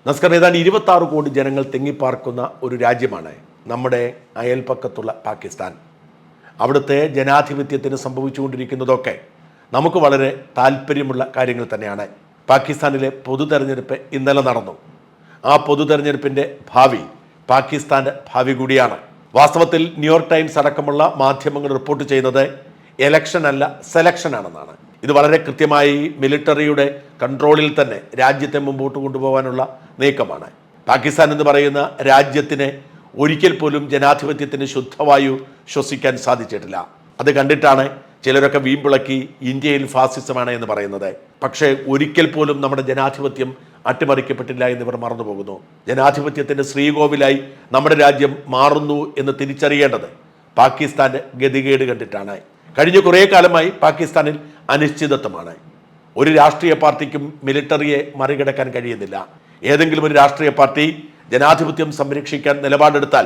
നമസ്കാരം. ഏതാണ്ട് 26 കോടി ജനങ്ങൾ തിങ്ങിപ്പാർക്കുന്ന ഒരു രാജ്യമാണ് നമ്മുടെ അയൽപ്പക്കത്തുള്ള പാകിസ്ഥാൻ. അവിടുത്തെ ജനാധിപത്യത്തിന് സംഭവിച്ചുകൊണ്ടിരിക്കുന്നതൊക്കെ നമുക്ക് വളരെ താല്പര്യമുള്ള കാര്യങ്ങൾ തന്നെയാണ്. പാകിസ്ഥാനിലെ പൊതു തെരഞ്ഞെടുപ്പ് ഇന്നലെ നടന്നു. ആ പൊതു തെരഞ്ഞെടുപ്പിൻ്റെ ഭാവി പാകിസ്ഥാൻ്റെ ഭാവി കൂടിയാണ്. വാസ്തവത്തിൽ ന്യൂയോർക്ക് ടൈംസ് അടക്കമുള്ള മാധ്യമങ്ങൾ റിപ്പോർട്ട് ചെയ്യുന്നത് എലക്ഷൻ അല്ല, സെലക്ഷൻ ആണെന്നാണ്. ഇത് വളരെ കൃത്യമായി മിലിറ്ററിയുടെ കൺട്രോളിൽ തന്നെ രാജ്യത്തെ മുമ്പോട്ട് കൊണ്ടുപോകാനുള്ള നീക്കമാണ്. പാകിസ്ഥാൻ എന്ന് പറയുന്ന രാജ്യത്തിന് ഒരിക്കൽ പോലും ജനാധിപത്യത്തിന് ശുദ്ധവായു ശ്വസിക്കാൻ സാധിച്ചിട്ടില്ല. അത് കണ്ടിട്ടാണ് ചിലരൊക്കെ വീമ്പിളക്കി ഇന്ത്യയിൽ ഫാസിസമാണ് എന്ന് പറയുന്നത്. പക്ഷേ ഒരിക്കൽ പോലും നമ്മുടെ ജനാധിപത്യം അട്ടിമറിക്കപ്പെട്ടില്ല എന്നിവർ മറന്നുപോകുന്നു. ജനാധിപത്യത്തിൻ്റെ ശ്രീകോവിലായി നമ്മുടെ രാജ്യം മാറുന്നു എന്ന് തിരിച്ചറിയേണ്ടത് പാകിസ്ഥാൻ്റെ ഗതികേട് കണ്ടിട്ടാണ്. കഴിഞ്ഞ കുറേ കാലമായി പാകിസ്ഥാനിൽ അനിശ്ചിതത്വമാണ്. ഒരു രാഷ്ട്രീയ പാർട്ടിക്കും മിലിറ്ററിയെ മറികടക്കാൻ കഴിയുന്നില്ല. ഏതെങ്കിലും ഒരു രാഷ്ട്രീയ പാർട്ടി ജനാധിപത്യം സംരക്ഷിക്കാൻ നിലപാടെടുത്താൽ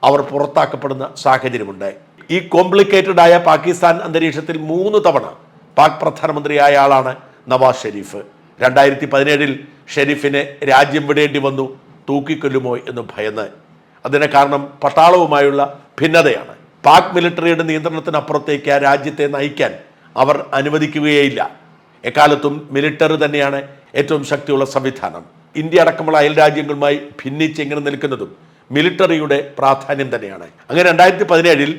അവർ പുറത്താക്കപ്പെടുന്ന സാഹചര്യമുണ്ട്. ഈ കോംപ്ലിക്കേറ്റഡ് ആയ പാകിസ്ഥാൻ അന്തരീക്ഷത്തിൽ 3 തവണ പാക് പ്രധാനമന്ത്രിയായ ആളാണ് നവാസ് ഷെരീഫ്. 2017 ഷെരീഫിനെ രാജ്യം വിടേണ്ടി വന്നു, തൂക്കിക്കൊല്ലുമോ എന്ന് ഭയന്ന്. അതിന് കാരണം പട്ടാളവുമായുള്ള ഭിന്നതയാണ്. പാക് മിലിറ്ററിയുടെ നിയന്ത്രണത്തിനപ്പുറത്തേക്ക് ആ രാജ്യത്തെ നയിക്കാൻ അവർ അനുവദിക്കുകയേയില്ല. എക്കാലത്തും മിലിറ്ററി തന്നെയാണ് ഏറ്റവും ശക്തിയുള്ള സംവിധാനം. ഇന്ത്യ അടക്കമുള്ള അയൽ രാജ്യങ്ങളുമായി ഭിന്നിച്ച് എങ്ങനെ നിൽക്കുന്നതും മിലിറ്ററിയുടെ പ്രാധാന്യം തന്നെയാണ്. അങ്ങനെ 2017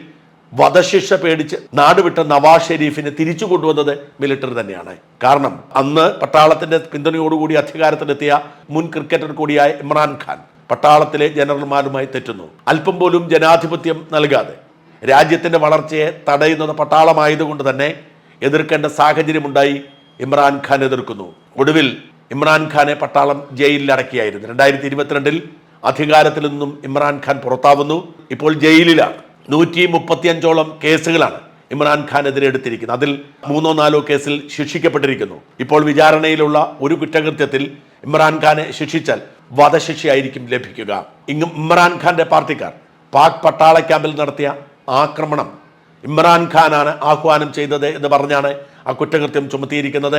വധശിക്ഷ പേടിച്ച് നാടുവിട്ട നവാസ് ഷെരീഫിനെ തിരിച്ചു കൊണ്ടുവന്നത് മിലിറ്ററി തന്നെയാണ്. കാരണം അന്ന് പട്ടാളത്തിന്റെ പിന്തുണയോടുകൂടി അധികാരത്തിലെത്തിയ മുൻ ക്രിക്കറ്റർ കൂടിയായ ഇമ്രാൻഖാൻ പട്ടാളത്തിലെ ജനറൽമാരുമായി തെറ്റുന്നു. അല്പം പോലും ജനാധിപത്യം നൽകാതെ രാജ്യത്തിന്റെ വളർച്ചയെ തടയുന്നത് പട്ടാളമായതുകൊണ്ട് തന്നെ എതിർക്കേണ്ട സാഹചര്യമുണ്ടായി. ഇമ്രാൻഖാൻ എതിർക്കുന്നു. ഒടുവിൽ ഇമ്രാൻഖാനെ പട്ടാളം ജയിലിൽ അടക്കിയായിരുന്നു. 2022 അധികാരത്തിൽ നിന്നും ഇമ്രാൻഖാൻ പുറത്താവുന്നു. ഇപ്പോൾ ജയിലിലാണ്. 135ഓളം കേസുകളാണ് ഇമ്രാൻഖാനെതിരെ എടുത്തിരിക്കുന്നത്. അതിൽ 3-4 കേസിൽ ശിക്ഷിക്കപ്പെട്ടിരിക്കുന്നു. ഇപ്പോൾ വിചാരണയിലുള്ള ഒരു കുറ്റകൃത്യത്തിൽ ഇമ്രാൻഖാനെ ശിക്ഷിച്ചാൽ വധശിക്ഷയായിരിക്കും ലഭിക്കുക. ഇമ്രാൻഖാന്റെ പാർട്ടിക്കാർ പാക് പട്ടാള ക്യാമ്പിൽ നടത്തിയ ആക്രമണം ഇമ്രാൻഖാനാണ് ആഹ്വാനം ചെയ്തത് എന്ന് പറഞ്ഞാണ് ആ കുറ്റകൃത്യം ചുമത്തിയിരിക്കുന്നത്.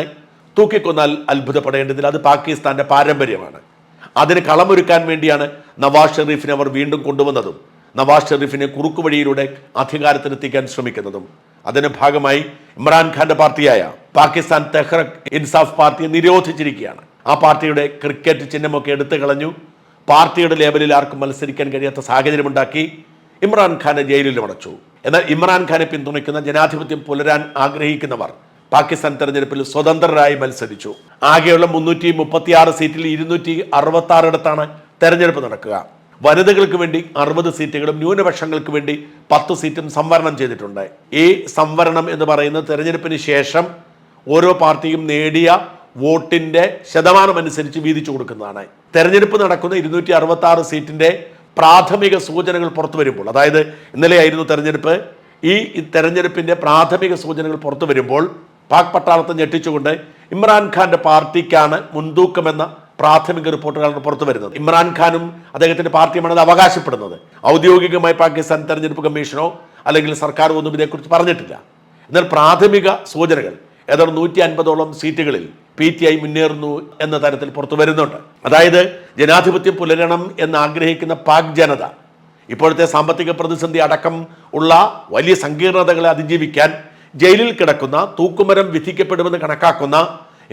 തൂക്കിക്കൊന്നാൽ അത്ഭുതപ്പെടേണ്ടതില്ല. അത് പാകിസ്ഥാന്റെ പാരമ്പര്യമാണ്. അതിന് കളമൊരുക്കാൻ വേണ്ടിയാണ് നവാസ് ഷെരീഫിനെ അവർ വീണ്ടും കൊണ്ടുവന്നതും നവാസ് ഷെരീഫിനെ കുറുക്കുവഴിയിലൂടെ അധികാരത്തിലെത്തിക്കാൻ ശ്രമിക്കുന്നതും. അതിന്റെ ഭാഗമായി ഇമ്രാൻഖാന്റെ പാർട്ടിയായ പാകിസ്ഥാൻ തെഹ്റീക് ഇൻസാഫ് പാർട്ടിയെ നിരോധിച്ചിരിക്കുകയാണ്. ആ പാർട്ടിയുടെ ക്രിക്കറ്റ് ചിഹ്നമൊക്കെ എടുത്തു കളഞ്ഞു. പാർട്ടിയുടെ ലേബലിൽ ആർക്കും മത്സരിക്കാൻ കഴിയാത്ത സാഹചര്യമുണ്ടാക്കി. ഇമ്രാൻഖാനെ ജയിലിൽ അടച്ചു. എന്നാൽ ഇമ്രാൻഖാനെ പിന്തുണയ്ക്കുന്ന ജനാധിപത്യം പുലരാൻ ആഗ്രഹിക്കുന്നവർ പാകിസ്ഥാൻ തെരഞ്ഞെടുപ്പിൽ സ്വതന്ത്രരായി മത്സരിച്ചു. ആകെയുള്ള 336 സീറ്റിൽ 266 ഇടത്താണ് തെരഞ്ഞെടുപ്പ് നടക്കുക. വനിതകൾക്ക് വേണ്ടി 60 സീറ്റുകളും ന്യൂനപക്ഷങ്ങൾക്ക് വേണ്ടി 10 സീറ്റും സംവരണം ചെയ്തിട്ടുണ്ട്. ഈ സംവരണം എന്ന് പറയുന്നത് തെരഞ്ഞെടുപ്പിന് ശേഷം ഓരോ പാർട്ടിയും നേടിയ വോട്ടിന്റെ ശതമാനം അനുസരിച്ച് വീതിച്ചു കൊടുക്കുന്നതാണ്. തെരഞ്ഞെടുപ്പ് നടക്കുന്ന 266 സീറ്റിന്റെ പ്രാഥമിക സൂചനകൾ പുറത്തു വരുമ്പോൾ, അതായത് ഇന്നലെയായിരുന്നു തെരഞ്ഞെടുപ്പ്, ഈ തെരഞ്ഞെടുപ്പിന്റെ പ്രാഥമിക സൂചനകൾ പുറത്തു വരുമ്പോൾ പാക് പട്ടാളത്തെ ഞെട്ടിച്ചുകൊണ്ട് ഇമ്രാൻഖാന്റെ പാർട്ടിക്കാണ് മുൻതൂക്കമെന്ന പ്രാഥമിക റിപ്പോർട്ടുകളാണ് പുറത്തു വരുന്നത്. ഇമ്രാൻഖാനും അദ്ദേഹത്തിന്റെ പാർട്ടിയുമാണ് അത് അവകാശപ്പെടുന്നത്. ഔദ്യോഗികമായി പാകിസ്ഥാൻ തെരഞ്ഞെടുപ്പ് കമ്മീഷനോ അല്ലെങ്കിൽ സർക്കാരോ ഒന്നും ഇതേക്കുറിച്ച് പറഞ്ഞിട്ടില്ല. എന്നാൽ പ്രാഥമിക സൂചനകൾ ഏതാണ്ട് 150ഓളം സീറ്റുകളിൽ PTI മുന്നേറുന്നു എന്ന തരത്തിൽ പുറത്തു വരുന്നുണ്ട്. അതായത് ജനാധിപത്യം പുലരണം എന്ന് ആഗ്രഹിക്കുന്ന പാക് ജനത ഇപ്പോഴത്തെ സാമ്പത്തിക പ്രതിസന്ധി അടക്കം ഉള്ള വലിയ സങ്കീർണതകളെ അതിജീവിക്കാൻ ജയിലിൽ കിടക്കുന്ന, തൂക്കുമരം വിധിക്കപ്പെടുമെന്ന് കണക്കാക്കുന്ന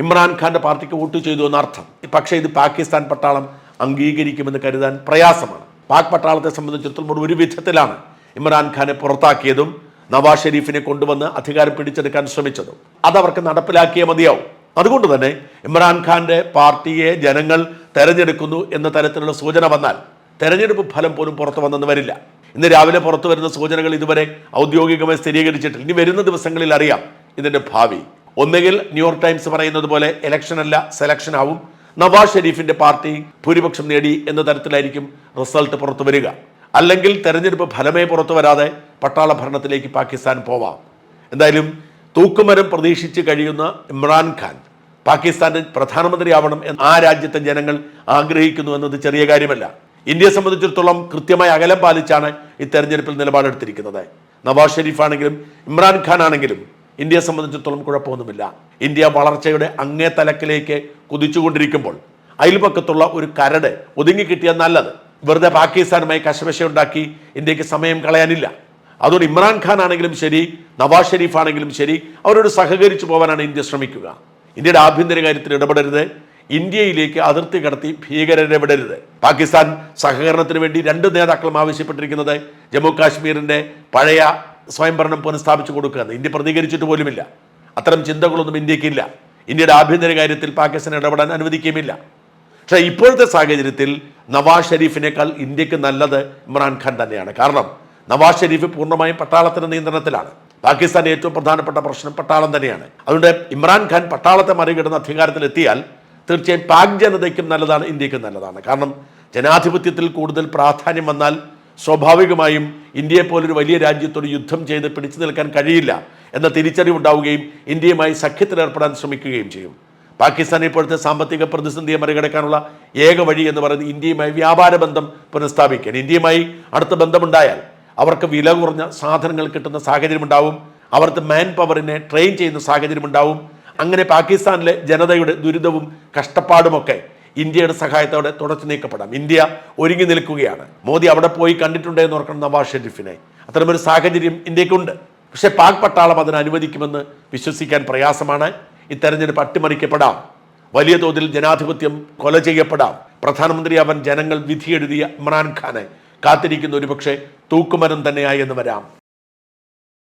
ഇമ്രാൻഖാന്റെ പാർട്ടിക്ക് വോട്ട് ചെയ്തു എന്നർത്ഥം. പക്ഷേ ഇത് പാകിസ്ഥാൻ പട്ടാളം അംഗീകരിക്കുമെന്ന് കരുതാൻ പ്രയാസമാണ്. പാക് പട്ടാളത്തെ സംബന്ധിച്ചിടത്തോളം ഒരു വിധത്തിലാണ് ഇമ്രാൻഖാനെ പുറത്താക്കിയതും നവാസ് ഷെരീഫിനെ കൊണ്ടുവന്ന് അധികാരം പിടിച്ചെടുക്കാൻ ശ്രമിച്ചതും. അതവർക്ക് നടപ്പിലാക്കിയേ മതിയാവും. അതുകൊണ്ട് തന്നെ ഇമ്രാൻഖാന്റെ പാർട്ടിയെ ജനങ്ങൾ തെരഞ്ഞെടുക്കുന്നു എന്ന തരത്തിലുള്ള സൂചന വന്നാൽ തെരഞ്ഞെടുപ്പ് ഫലം പോലും പുറത്തു വന്നെന്ന് വരില്ല. ഇന്ന് രാവിലെ പുറത്തു വരുന്ന സൂചനകൾ ഇതുവരെ ഔദ്യോഗികമായി സ്ഥിരീകരിച്ചിട്ടില്ല. ഇനി വരുന്ന ദിവസങ്ങളിൽ അറിയാം ഇതിന്റെ ഭാവി. ഒന്നുകിൽ ന്യൂയോർക്ക് ടൈംസ് പറയുന്നത് പോലെ ഇലക്ഷൻ അല്ല, സെലക്ഷൻ ആവും. നവാസ് ഷെരീഫിന്റെ പാർട്ടി ഭൂരിപക്ഷം നേടി എന്ന തരത്തിലായിരിക്കും റിസൾട്ട് പുറത്തു വരിക. അല്ലെങ്കിൽ തെരഞ്ഞെടുപ്പ് ഫലമേ പുറത്തു വരാതെ പട്ടാള ഭരണത്തിലേക്ക് പാകിസ്ഥാൻ പോവാം. എന്തായാലും തൂക്കുമരം പ്രതീക്ഷിച്ച് കഴിയുന്ന ഇമ്രാൻഖാൻ പാകിസ്ഥാന്റെ പ്രധാനമന്ത്രിയാവണം എന്ന് ആ രാജ്യത്തെ ജനങ്ങൾ ആഗ്രഹിക്കുന്നു എന്നത് ചെറിയ കാര്യമല്ല. ഇന്ത്യയെ സംബന്ധിച്ചിടത്തോളം കൃത്യമായ അകലം പാലിച്ചാണ് ഈ തെരഞ്ഞെടുപ്പിൽ നിലപാടെടുത്തിരിക്കുന്നത്. നവാസ് ഷെരീഫ് ആണെങ്കിലും ഇമ്രാൻഖാൻ ആണെങ്കിലും ഇന്ത്യയെ സംബന്ധിച്ചിടത്തോളം കുഴപ്പമൊന്നുമില്ല. ഇന്ത്യ വളർച്ചയുടെ അങ്ങേ തലക്കിലേക്ക് കുതിച്ചുകൊണ്ടിരിക്കുമ്പോൾ അയൽപക്കത്തുള്ള ഒരു കരട് ഒതുങ്ങിക്കിട്ടിയാൽ നല്ലത്. വെറുതെ പാകിസ്ഥാനുമായി കശവശയുണ്ടാക്കി ഇന്ത്യക്ക് സമയം കളയാനില്ല. അതുകൊണ്ട് ഇമ്രാൻഖാൻ ആണെങ്കിലും ശരി, നവാസ് ഷെരീഫ് ആണെങ്കിലും ശരി, അവരോട് സഹകരിച്ചു പോകാനാണ് ഇന്ത്യ ശ്രമിക്കുക. ഇന്ത്യയുടെ ആഭ്യന്തര കാര്യത്തിൽ ഇടപെടരുത്, ഇന്ത്യയിലേക്ക് അതിർത്തി കടത്തി ഭീകരരെ വിടരുത്. പാകിസ്ഥാൻ സഹകരണത്തിന് വേണ്ടി 2 നേതാക്കളും ആവശ്യപ്പെട്ടിരിക്കുന്നത് ജമ്മു കാശ്മീരിന്റെ പഴയ സ്വയംഭരണം പുനഃസ്ഥാപിച്ചു കൊടുക്കുകയെന്ന്. ഇന്ത്യ പ്രതികരിച്ചിട്ട് പോലുമില്ല. അത്തരം ചിന്തകളൊന്നും ഇന്ത്യക്കില്ല. ഇന്ത്യയുടെ ആഭ്യന്തര കാര്യത്തിൽ പാകിസ്ഥാൻ ഇടപെടാൻ അനുവദിക്കുകയുമില്ല. പക്ഷേ ഇപ്പോഴത്തെ സാഹചര്യത്തിൽ നവാസ് ഷെരീഫിനേക്കാൾ ഇന്ത്യക്ക് നല്ലത് ഇമ്രാൻഖാൻ തന്നെയാണ്. കാരണം നവാസ് ഷെരീഫ് പൂർണ്ണമായും പട്ടാളത്തിന്റെ നിയന്ത്രണത്തിലാണ്. പാകിസ്ഥാന്റെ ഏറ്റവും പ്രധാനപ്പെട്ട പ്രശ്നം പട്ടാളം തന്നെയാണ്. അതുകൊണ്ട് ഇമ്രാൻഖാൻ പട്ടാളത്തെ മറികടന്ന് അധികാരത്തിലെത്തിയാൽ തീർച്ചയായും പാക് ജനതയ്ക്കും നല്ലതാണ്, ഇന്ത്യക്കും നല്ലതാണ്. കാരണം ജനാധിപത്യത്തിൽ കൂടുതൽ പ്രാധാന്യം വന്നാൽ സ്വാഭാവികമായും ഇന്ത്യയെ പോലൊരു വലിയ രാജ്യത്തോട് യുദ്ധം ചെയ്ത് പിടിച്ചു നിൽക്കാൻ കഴിയില്ല എന്ന തിരിച്ചറിവുണ്ടാവുകയും ഇന്ത്യയുമായി സഖ്യത്തിലേർപ്പെടാൻ ശ്രമിക്കുകയും ചെയ്യും. പാകിസ്ഥാൻ ഇപ്പോഴത്തെ സാമ്പത്തിക പ്രതിസന്ധിയെ മറികടക്കാനുള്ള ഏക വഴി എന്ന് പറയുന്നത് ഇന്ത്യയുമായി വ്യാപാര ബന്ധം പുനഃസ്ഥാപിക്കാൻ. ഇന്ത്യയുമായി അടുത്ത ബന്ധമുണ്ടായാൽ അവർക്ക് വില കുറഞ്ഞ സാധനങ്ങൾ കിട്ടുന്ന സാഹചര്യമുണ്ടാവും, അവർക്ക് മാൻ പവറിനെ ട്രെയിൻ ചെയ്യുന്ന സാഹചര്യമുണ്ടാവും. അങ്ങനെ പാകിസ്ഥാനിലെ ജനതയുടെ ദുരിതവും കഷ്ടപ്പാടുമൊക്കെ ഇന്ത്യയുടെ സഹായത്തോടെ തുടച്ചു നീക്കപ്പെടാം. ഇന്ത്യ ഒരുങ്ങി നിൽക്കുകയാണ്. മോദി അവിടെ പോയി കണ്ടിട്ടുണ്ടെന്ന് ഓർക്കണം നവാസ് ഷെരീഫിനെ. അത്തരമൊരു സാഹചര്യം ഇന്ത്യക്കുണ്ട്. പക്ഷേ പാക് പട്ടാളം അതിന് അനുവദിക്കുമെന്ന് വിശ്വസിക്കാൻ പ്രയാസമാണ്. ഈ തെരഞ്ഞെടുപ്പ് അട്ടിമറിക്കപ്പെടാം, വലിയ തോതിൽ ജനാധിപത്യം കൊല ചെയ്യപ്പെടാം. പ്രധാനമന്ത്രിയാവാൻ ജനങ്ങൾ വിധിയെഴുതിയ ഇമ്രാൻഖാനെ കാത്തിരിക്കുന്ന ഒരുപക്ഷെ തൂക്കുമരം തന്നെയായി എന്ന് വരാം.